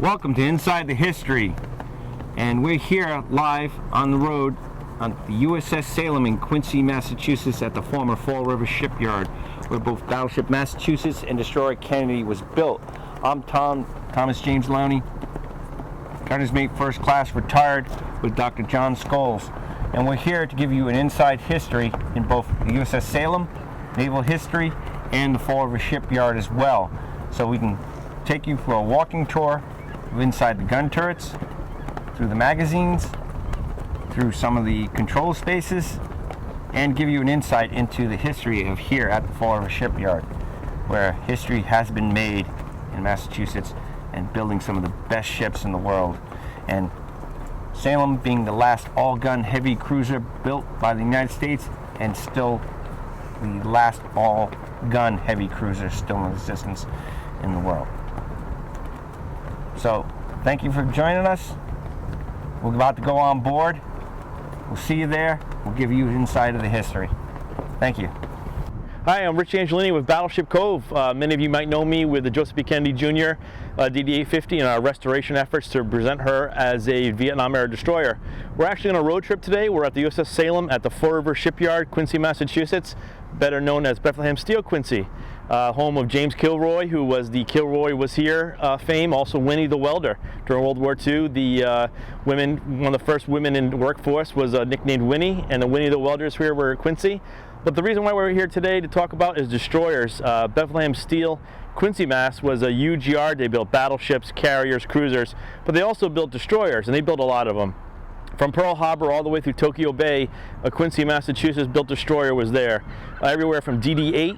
Welcome to Inside the History, and we're here live on the road on the USS Salem in Quincy, Massachusetts at the former Fore River Shipyard, where both Battleship Massachusetts and Destroyer Kennedy was built. I'm Thomas James Lowney, Gunner's Mate First Class, retired with Dr. John Scholes, and we're here to give you an inside history in both the USS Salem, naval history, and the Fore River Shipyard as well. So we can take you for a walking tour inside the gun turrets, through the magazines, through some of the control spaces, and give you an insight into the history of here at the Fore River Shipyard, where history has been made in Massachusetts and building some of the best ships in the world. And Salem being the last all-gun heavy cruiser built by the United States, and still the last all-gun heavy cruiser still in existence in the world. So, thank you for joining us. We're about to go on board. We'll see you there. We'll give you inside of the history. Thank you. Hi, I'm Rich Angelini with Battleship Cove. Many of you might know me with the Joseph B. Kennedy Jr. DD-850 and our restoration efforts to present her as a Vietnam-era destroyer. We're actually on a road trip today. We're at the USS Salem at the Fore River Shipyard, Quincy, Massachusetts, better known as Bethlehem Steel, Quincy. Home of James Kilroy, who was the Kilroy Was Here fame, also Winnie the Welder. During World War II, the one of the first women in the workforce was nicknamed Winnie, and the Winnie the Welders here were at Quincy. But the reason why we're here today to talk about is destroyers. Bethlehem Steel, Quincy, Mass. was a huge yard. They built battleships, carriers, cruisers, but they also built destroyers, and they built a lot of them. From Pearl Harbor all the way through Tokyo Bay, a Quincy, Massachusetts built destroyer was there. Everywhere from DD-8,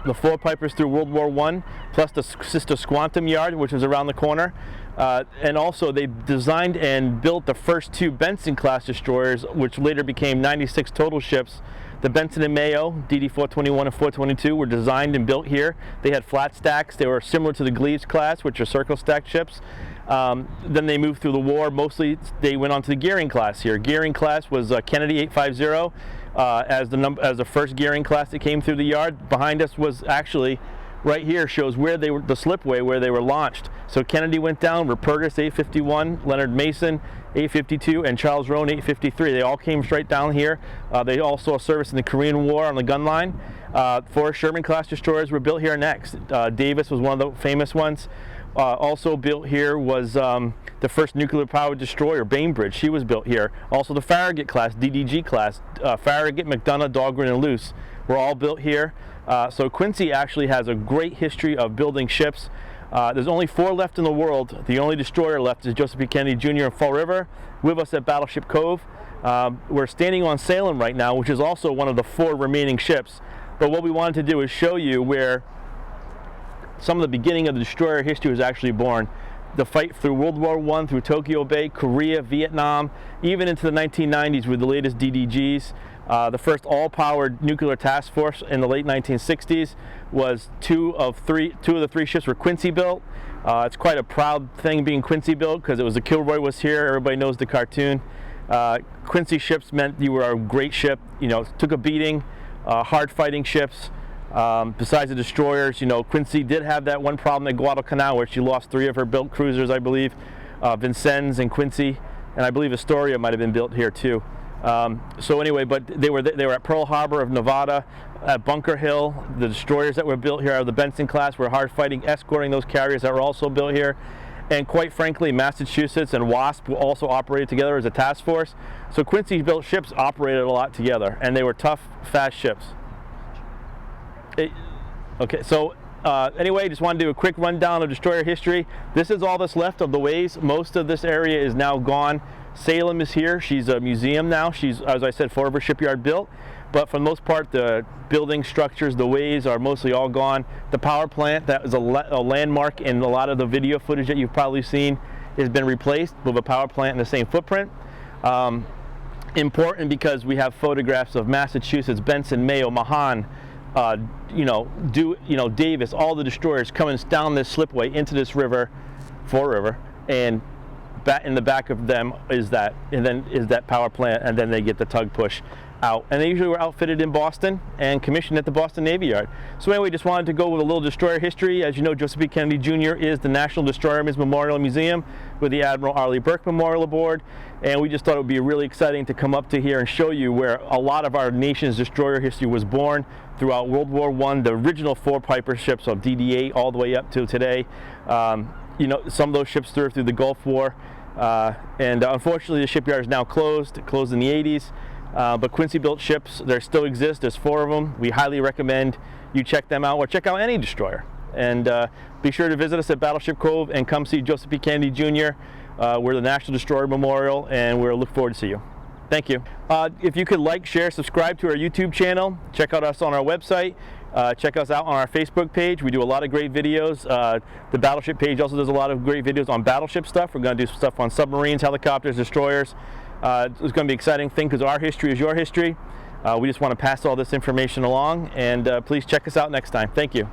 the Four Pipers through World War I, plus the sister Squantum Yard, which was around the corner. And also they designed and built the first two Benson-class destroyers, which later became 96 total ships. The Benson and Mayo, DD-421 and 422, were designed and built here. They had flat stacks. They were similar to the Gleaves class, which are circle stack ships. Then they moved through the war. Mostly they went on to the Gearing class here. Gearing class was Kennedy 850 as the first Gearing class that came through the yard. Behind us was actually, right here shows where they were, the slipway where they were launched. So Kennedy went down, Rupertus 851, Leonard Mason 852, and Charles Roan 853. They all came straight down here. They all saw service in the Korean War on the gun line. Four Sherman class destroyers were built here next. Davis was one of the famous ones. Also built here was the first nuclear powered destroyer, Bainbridge. She was built here. Also the Farragut class, DDG class, Farragut, McDonough, Dahlgren, and Luce were all built here. So Quincy actually has a great history of building ships. There's only 4 left in the world. The only destroyer left is Joseph B. Kennedy Jr. in Fore River, with us at Battleship Cove. We're standing on Salem right now, which is also one of the 4 remaining ships. But what we wanted to do is show you where some of the beginning of the destroyer history was actually born. The fight through World War I, through Tokyo Bay, Korea, Vietnam, even into the 1990s with the latest DDGs. The first all-powered nuclear task force in the late 1960s was two of the three ships were Quincy built. It's quite a proud thing being Quincy built because it was the Kilroy Was Here. Everybody knows the cartoon. Quincy ships meant you were a great ship. You know, took a beating, hard fighting ships. Besides the destroyers, you know, Quincy did have that one problem at Guadalcanal where she lost 3 of her built cruisers, I believe, Vincennes and Quincy, and I believe Astoria might have been built here too. So anyway, but they were at Pearl Harbor of Nevada, at Bunker Hill. The destroyers that were built here are the Benson class, were hard fighting, escorting those carriers that were also built here. And quite frankly, Massachusetts and WASP also operated together as a task force. So Quincy built ships operated a lot together, and they were tough, fast ships. Okay, so anyway, just wanted to do a quick rundown of destroyer history. This is all that's left of the ways. Most of this area is now gone. Salem is here. She's a museum now. She's, as I said, Fore River Shipyard built. But for the most part, the building structures, the ways are mostly all gone. The power plant, that was a landmark in a lot of the video footage that you've probably seen, has been replaced with a power plant in the same footprint. Important because we have photographs of Massachusetts, Benson, Mayo, Mahan, Davis, all the destroyers coming down this slipway into this river, Fore River, and in the back of them is that power plant, and then they get the tug push. out, and they usually were outfitted in Boston and commissioned at the Boston Navy Yard. So anyway, just wanted to go with a little destroyer history. As you know, Joseph P. Kennedy Jr. is the National Destroyermen's Memorial Museum with the Admiral Arleigh Burke Memorial Aboard, and we just thought it would be really exciting to come up to here and show you where a lot of our nation's destroyer history was born throughout World War I, the original 4 Piper ships of DD-8 all the way up to today. You know, some of those ships served through the Gulf War, and unfortunately the shipyard is now closed. It closed in the 80s. But Quincy built ships, they still exist. There's 4 of them. We highly recommend you check them out, or check out any destroyer. And be sure to visit us at Battleship Cove and come see Joseph P. Kennedy Jr. We're the National Destroyer Memorial, and we'll look forward to see you. Thank you. If you could like, share, subscribe to our YouTube channel, check out us on our website, check us out on our Facebook page. We do a lot of great videos. The Battleship page also does a lot of great videos on battleship stuff. We're going to do stuff on submarines, helicopters, destroyers. It's going to be an exciting thing because our history is your history. We just want to pass all this information along, and please check us out next time. Thank you.